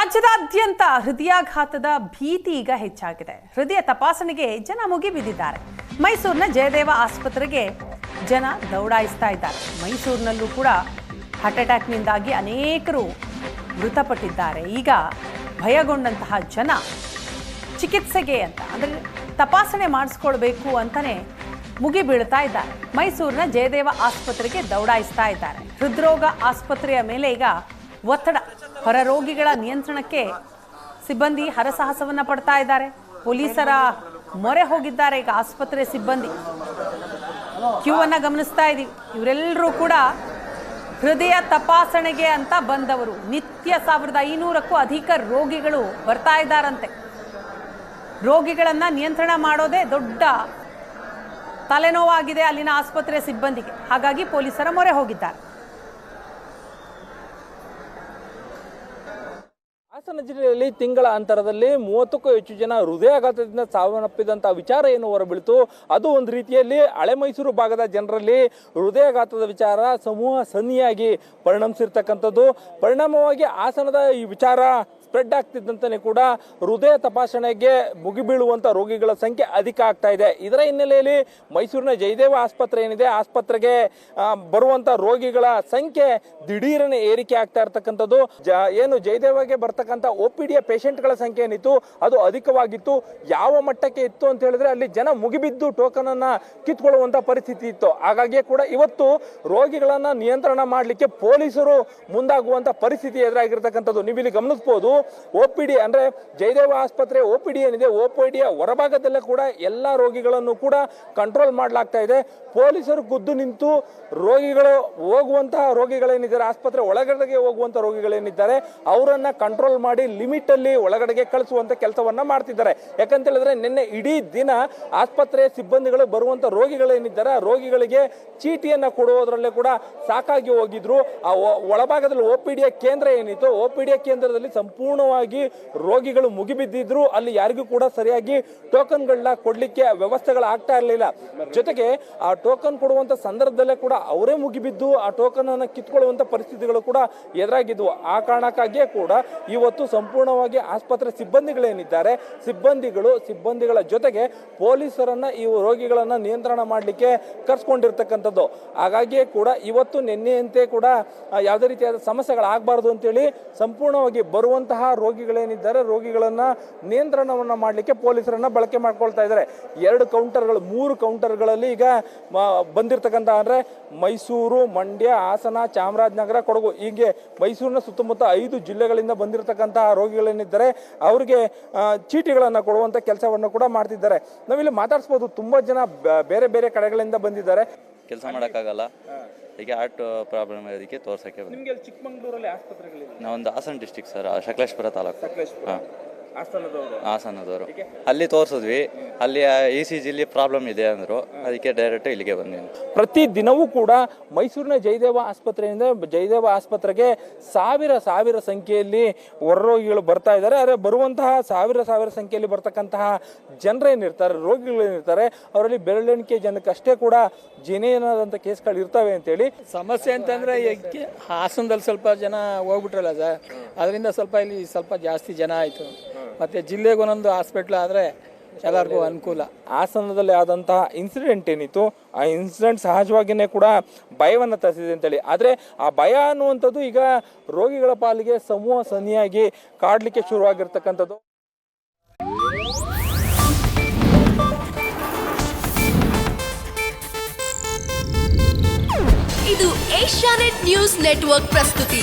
ರಾಜ್ಯದಾದ್ಯಂತ ಹೃದಯಾಘಾತದ ಭೀತಿ ಈಗ ಹೆಚ್ಚಾಗಿದೆ. ಹೃದಯ ತಪಾಸಣೆಗೆ ಜನ ಮುಗಿಬಿದ್ದಿದ್ದಾರೆ. ಮೈಸೂರಿನ ಜಯದೇವ ಆಸ್ಪತ್ರೆಗೆ ಜನ ದೌಡಾಯಿಸ್ತಾ ಇದ್ದಾರೆ. ಮೈಸೂರಿನಲ್ಲೂ ಕೂಡ ಹಾರ್ಟ್ ಅಟ್ಯಾಕ್ನಿಂದಾಗಿ ಅನೇಕರು ಮೃತಪಟ್ಟಿದ್ದಾರೆ. ಈಗ ಭಯಗೊಂಡಂತಹ ಜನ ಚಿಕಿತ್ಸೆಗೆ ಅಂತ ಅಂದರೆ ತಪಾಸಣೆ ಮಾಡಿಸ್ಕೊಳ್ಬೇಕು ಅಂತಾನೆ ಮುಗಿಬೀಳ್ತಾ ಇದ್ದಾರೆ. ಮೈಸೂರಿನ ಜಯದೇವ ಆಸ್ಪತ್ರೆಗೆ ದೌಡಾಯಿಸ್ತಾ ಇದ್ದಾರೆ. ಹೃದ್ರೋಗ ಆಸ್ಪತ್ರೆಯ ಮೇಲೆ ಈಗ ಒತ್ತಡ. ಹೊರ ರೋಗಿಗಳ ನಿಯಂತ್ರಣಕ್ಕೆ ಸಿಬ್ಬಂದಿ ಹರಸಾಹಸವನ್ನ ಪಡ್ತಾ ಇದ್ದಾರೆ. ಪೊಲೀಸರ ಮೊರೆ ಹೋಗಿದ್ದಾರೆ ಈಗ ಆಸ್ಪತ್ರೆ ಸಿಬ್ಬಂದಿ. ಕ್ಯೂ ಅನ್ನ ಗಮನಿಸ್ತಾ ಇದೀವಿ. ಇವರೆಲ್ಲರೂ ಕೂಡ ಹೃದಯ ತಪಾಸಣೆಗೆ ಅಂತ ಬಂದವರು. ನಿತ್ಯ 1500ಕ್ಕೂ ಅಧಿಕ ರೋಗಿಗಳು ಬರ್ತಾ ಇದ್ದಾರಂತೆ. ರೋಗಿಗಳನ್ನ ನಿಯಂತ್ರಣ ಮಾಡೋದೇ ದೊಡ್ಡ ತಲೆನೋವಾಗಿದೆ ಅಲ್ಲಿನ ಆಸ್ಪತ್ರೆ ಸಿಬ್ಬಂದಿಗೆ. ಹಾಗಾಗಿ ಪೊಲೀಸರ ಮೊರೆ ಹೋಗಿದ್ದಾರೆ. ಹಾಸನ ಜಿಲ್ಲೆಯಲ್ಲಿ ತಿಂಗಳ ಅಂತರದಲ್ಲಿ 30ಕ್ಕೂ ಹೆಚ್ಚು ಜನ ಹೃದಯಾಘಾತದಿಂದ ಸಾವನ್ನಪ್ಪಿದಂತಹ ವಿಚಾರ ಏನು ಹೊರಬೀಳ್ತು, ಅದು ಒಂದು ರೀತಿಯಲ್ಲಿ ಹಳೆ ಮೈಸೂರು ಭಾಗದ ಜನರಲ್ಲಿ ಹೃದಯಾಘಾತದ ವಿಚಾರ ಸಮೂಹ ಸನ್ನಿಯಾಗಿ ಪರಿಣಮಿಸಿರ್ತಕ್ಕಂಥದ್ದು. ಪರಿಣಾಮವಾಗಿ ಹಾಸನದ ಈ ವಿಚಾರ ಸ್ಪ್ರೆಡ್ ಆಗ್ತಿದ್ದಂತೆ ಕೂಡ ಹೃದಯ ತಪಾಸಣೆಗೆ ಮುಗಿಬೀಳುವಂಥ ರೋಗಿಗಳ ಸಂಖ್ಯೆ ಅಧಿಕ ಆಗ್ತಾ ಇದೆ. ಇದರ ಹಿನ್ನೆಲೆಯಲ್ಲಿ ಮೈಸೂರಿನ ಜಯದೇವ ಆಸ್ಪತ್ರೆ ಏನಿದೆ, ಆಸ್ಪತ್ರೆಗೆ ಬರುವಂಥ ರೋಗಿಗಳ ಸಂಖ್ಯೆ ದಿಢೀರನೆ ಏರಿಕೆ ಆಗ್ತಾ ಇರ್ತಕ್ಕಂಥದ್ದು. ಏನು ಜಯದೇವಗೆ ಬರ್ತಕ್ಕಂಥ OPD ಪೇಷಂಟ್ಗಳ ಸಂಖ್ಯೆ ಏನಿತ್ತು ಅದು ಅಧಿಕವಾಗಿತ್ತು. ಯಾವ ಮಟ್ಟಕ್ಕೆ ಇತ್ತು ಅಂತ ಹೇಳಿದ್ರೆ ಅಲ್ಲಿ ಜನ ಮುಗಿಬಿದ್ದು ಟೋಕನ್ ಅನ್ನ ಕಿತ್ಕೊಳ್ಳುವಂತ ಪರಿಸ್ಥಿತಿ ಇತ್ತು. ಹಾಗಾಗಿ ಕೂಡ ಇವತ್ತು ರೋಗಿಗಳನ್ನ ನಿಯಂತ್ರಣ ಮಾಡಲಿಕ್ಕೆ ಪೊಲೀಸರು ಮುಂದಾಗುವಂತ ಪರಿಸ್ಥಿತಿ ಎದುರಾಗಿರ್ತಕ್ಕಂಥದ್ದು. ನೀವು ಇಲ್ಲಿ ಗಮನಿಸಬಹುದು, OPD ಅಂದ್ರೆ ಜಯದೇವ ಆಸ್ಪತ್ರೆ OPD ಏನಿದೆ, OPD ಹೊರಭಾಗದಲ್ಲೇ ಕೂಡ ಎಲ್ಲಾ ರೋಗಿಗಳನ್ನು ಕೂಡ ಕಂಟ್ರೋಲ್ ಮಾಡಲಾಗ್ತಾ ಇದೆ. ಪೊಲೀಸರು ಖುದ್ದು ನಿಂತು ರೋಗಿಗಳು ಹೋಗುವಂತಹ ರೋಗಿಗಳೇನಿದ್ದಾರೆ, ಆಸ್ಪತ್ರೆ ಒಳಗಡೆಗೆ ಹೋಗುವಂತ ರೋಗಿಗಳೇನಿದ್ದಾರೆ ಅವರನ್ನ ಕಂಟ್ರೋಲ್ ಮಾಡಿ ಲಿಮಿಟ್ ಅಲ್ಲಿ ಒಳಗಡೆಗೆ ಕಳಿಸುವಂತ ಕೆಲಸವನ್ನ ಮಾಡ್ತಿದ್ದಾರೆ. ಯಾಕಂತ ಹೇಳಿದ್ರೆ ನಿನ್ನೆ ಇಡೀ ದಿನ ಆಸ್ಪತ್ರೆಯ ಸಿಬ್ಬಂದಿಗಳು ಬರುವಂತ ರೋಗಿಗಳೇನಿದ್ದಾರೆ ಆ ರೋಗಿಗಳಿಗೆ ಚೀಟಿಯನ್ನ ಕೊಡುವುದರಲ್ಲೇ ಕೂಡ ಸಾಕಾಗಿ ಹೋಗಿದ್ರು. ಆ ಒಳಭಾಗದಲ್ಲಿ OPD ಕೇಂದ್ರ ಏನಿತ್ತು, OPD ಕೇಂದ್ರದಲ್ಲಿ ಸಂಪೂರ್ಣವಾಗಿ ರೋಗಿಗಳು ಮುಗಿಬಿದ್ದಿದ್ರು. ಅಲ್ಲಿ ಯಾರಿಗೂ ಕೂಡ ಸರಿಯಾಗಿ ಟೋಕನ್ಗಳನ್ನ ಕೊಡ್ಲಿಕ್ಕೆ ವ್ಯವಸ್ಥೆಗಳು ಆಗ್ತಾ ಇರಲಿಲ್ಲ. ಜೊತೆಗೆ ಆ ಟೋಕನ್ ಕೊಡುವಂತ ಸಂದರ್ಭದಲ್ಲೇ ಕೂಡ ಅವರೇ ಮುಗಿಬಿದ್ದು ಆ ಟೋಕನ್ ಅನ್ನು ಕಿತ್ಕೊಳ್ಳುವಂತ ಪರಿಸ್ಥಿತಿಗಳು ಕೂಡ ಎದುರಾಗಿದ್ವು. ಆ ಕಾರಣಕ್ಕಾಗಿಯೇ ಕೂಡ ಇವತ್ತು ಸಂಪೂರ್ಣವಾಗಿ ಆಸ್ಪತ್ರೆ ಸಿಬ್ಬಂದಿಗಳೇನಿದ್ದಾರೆ ಸಿಬ್ಬಂದಿಗಳ ಜೊತೆಗೆ ಪೊಲೀಸರನ್ನ ಈ ರೋಗಿಗಳನ್ನ ನಿಯಂತ್ರಣ ಮಾಡಲಿಕ್ಕೆ ಕರ್ಸ್ಕೊಂಡಿರ್ತಕ್ಕಂಥದ್ದು. ಹಾಗಾಗಿಯೇ ಕೂಡ ಇವತ್ತು ನಿನ್ನೆಯಂತೆ ಕೂಡ ಯಾವುದೇ ರೀತಿಯಾದ ಸಮಸ್ಯೆಗಳಾಗಬಾರ್ದು ಅಂತೇಳಿ ಸಂಪೂರ್ಣವಾಗಿ ಬರುವಂತಹ ರೋಗಿಗಳೇನಿದ್ದಾರೆ ರೋಗಿಗಳನ್ನ ನಿಯಂತ್ರಣವನ್ನ ಮಾಡಲಿಕ್ಕೆ ಪೊಲೀಸರನ್ನ ಬಳಕೆ ಮಾಡ್ಕೊಳ್ತಾ ಇದ್ದಾರೆ. 3 ಕೌಂಟರ್ಗಳಲ್ಲಿ ಈಗ ಬಂದಿರತಕ್ಕಂಥ ಅಂದ್ರೆ ಮೈಸೂರು, ಮಂಡ್ಯ, ಹಾಸನ, ಚಾಮರಾಜನಗರ, ಕೊಡಗು ಹೀಗೆ ಮೈಸೂರಿನ ಸುತ್ತಮುತ್ತ 5 ಜಿಲ್ಲೆಗಳಿಂದ ಬಂದಿರತಕ್ಕಂತಹ ರೋಗಿಗಳೇನಿದ್ದಾರೆ ಅವರಿಗೆ ಚೀಟಿಗಳನ್ನ ಕೊಡುವಂತ ಕೆಲಸವನ್ನು ಕೂಡ ಮಾಡ್ತಿದ್ದಾರೆ. ನಾವಿಲ್ಲಿ ಮಾತಾಡಿಸಬಹುದು. ತುಂಬಾ ಜನ ಬೇರೆ ಬೇರೆ ಕಡೆಗಳಿಂದ ಬಂದಿದ್ದಾರೆ. ಕೆಲಸ ಮಾಡೋಕ್ಕಾಗಲ್ಲ, ಈಗ ಹಾರ್ಟ್ ಪ್ರಾಬ್ಲಮ್ ಅದಕ್ಕೆ ತೋರ್ಸಕ್ಕೆ. ನಿಮಗೆ ಚಿಕ್ಕಮಂಗ್ಳೂರಲ್ಲಿ ಆಸ್ಪತ್ರೆಗಳಿದೆ? ನಾವೊಂದು ಹಾಸನ ಡಿಸ್ಟಿಕ್ ಸರ್, ಸಕಲೇಶ್ಪುರ ತಾಲೂಕು. ಹಾಸನದವರು. ಅಲ್ಲಿ ತೋರಿಸಿದ್ವಿ, ಅಲ್ಲಿ ECGಲಿ ಪ್ರಾಬ್ಲಮ್ ಇದೆ ಅಂದರು, ಅದಕ್ಕೆ ಡೈರೆಕ್ಟ್ ಇಲ್ಲಿಗೆ ಬಂದಿದ್ದೀನಿ. ಪ್ರತಿ ದಿನವೂ ಕೂಡ ಮೈಸೂರಿನ ಜಯದೇವ ಆಸ್ಪತ್ರೆಯಿಂದ ಜಯದೇವ ಆಸ್ಪತ್ರೆಗೆ ಸಾವಿರ ಸಂಖ್ಯೆಯಲ್ಲಿ ಹೊರರೋಗಿಗಳು ಬರ್ತಾ ಇದ್ದಾರೆ. ಆದರೆ ಬರುವಂತಹ ಸಾವಿರ ಸಂಖ್ಯೆಯಲ್ಲಿ ಬರ್ತಕ್ಕಂತಹ ಜನರೇನಿರ್ತಾರೆ, ರೋಗಿಗಳೇನಿರ್ತಾರೆ ಅವರಲ್ಲಿ ಬೆರಳೆಣಿಕೆ ಜನಕ್ಕಷ್ಟೇ ಕೂಡ ಜಿನೇನಾದಂಥ ಕೇಸ್ಗಳು ಇರ್ತವೆ ಅಂತೇಳಿ. ಸಮಸ್ಯೆ ಅಂತಂದ್ರೆ ಹಾಸನದಲ್ಲಿ ಸ್ವಲ್ಪ ಜನ ಹೋಗ್ಬಿಟ್ರಲ್ಲ ಸರ್, ಅದರಿಂದ ಇಲ್ಲಿ ಸ್ವಲ್ಪ ಜಾಸ್ತಿ ಜನ ಆಯಿತು. ಮತ್ತೆ ಜಿಲ್ಲೆಗೆ ಒಂದೊಂದು ಹಾಸ್ಪಿಟ್ಲ್ ಆದರೆ ಎಲ್ಲರಿಗೂ ಅನುಕೂಲ. ಹಾಸನದಲ್ಲಿ ಆದಂತಹ ಇನ್ಸಿಡೆಂಟ್ ಏನಿತ್ತು ಆ ಇನ್ಸಿಡೆಂಟ್ ಸಹಜವಾಗಿಯೇ ಕೂಡ ಭಯವನ್ನು ತರಿಸಿದೆ ಅಂತೇಳಿ. ಆದರೆ ಆ ಭಯ ಅನ್ನುವಂಥದ್ದು ಈಗ ರೋಗಿಗಳ ಪಾಲಿಗೆ ಸಮೂಹ ಸನ್ನಿಯಾಗಿ ಕಾಡಲಿಕ್ಕೆ ಶುರುವಾಗಿರ್ತಕ್ಕಂಥದ್ದು. ಇದು ಏಷ್ಯಾನೆಟ್ ನ್ಯೂಸ್ ನೆಟ್ವರ್ಕ್ ಪ್ರಸ್ತುತಿ.